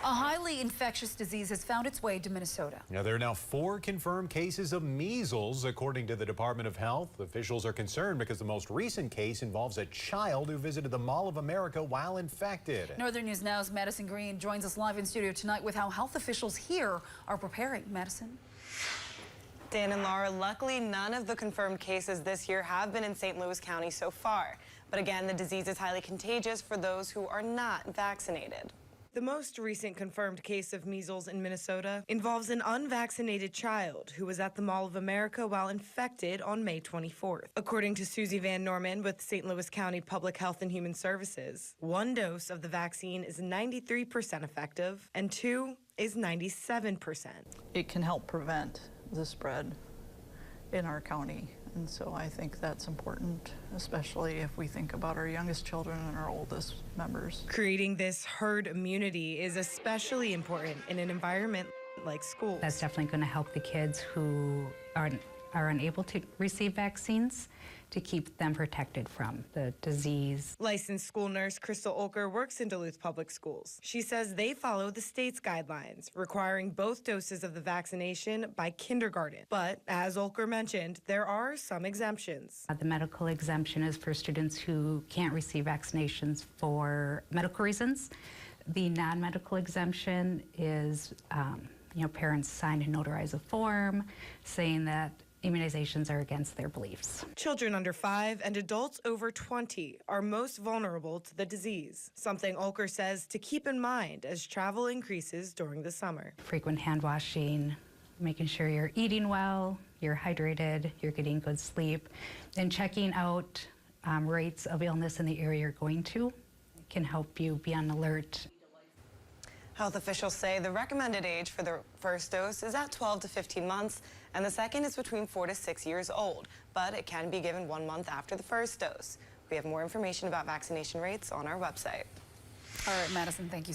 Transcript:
A highly infectious disease has found its way to Minnesota. Now, there are now 4 confirmed cases of measles, according to the Department of Health. Officials are concerned because the most recent case involves a child who visited the Mall of America while infected. Northern News Now's Madison Green joins us live in studio tonight with how health officials here are preparing. Madison? Dan and Laura, luckily none of the confirmed cases this year have been in St. Louis County so far. But again, the disease is highly contagious for those who are not vaccinated. The most recent confirmed case of measles in Minnesota involves an unvaccinated child who was at the Mall of America while infected on May 24th. According to Susie Van Norman with St. Louis County Public Health and Human Services, 1 dose of the vaccine is 93% effective and 2 is 97%. It can help prevent the spread in our county, and so I think that's important, especially if we think about our youngest children and our oldest members. Creating this herd immunity is especially important in an environment like schools. That's definitely going to help the kids who are unable to receive vaccines to keep them protected from the disease. Licensed school nurse Crystal Olker works in Duluth Public Schools. She says they follow the state's guidelines, requiring both doses of the vaccination by kindergarten. But as Olker mentioned, there are some exemptions. The medical exemption is for students who can't receive vaccinations for medical reasons. The non-medical exemption is, parents sign and notarize a form saying that immunizations are against their beliefs. Children under 5 and adults over 20 are most vulnerable to the disease, something Olker says to keep in mind as travel increases during the summer. Frequent hand washing, making sure you're eating well, you're hydrated, you're getting good sleep, and checking out rates of illness in the area you're going to can help you be on alert. Health officials say the recommended age for the first dose is at 12 to 15 months, and the second is between 4 to 6 years old, but it can be given 1 month after the first dose. We have more information about vaccination rates on our website. All right, Madison, thank you.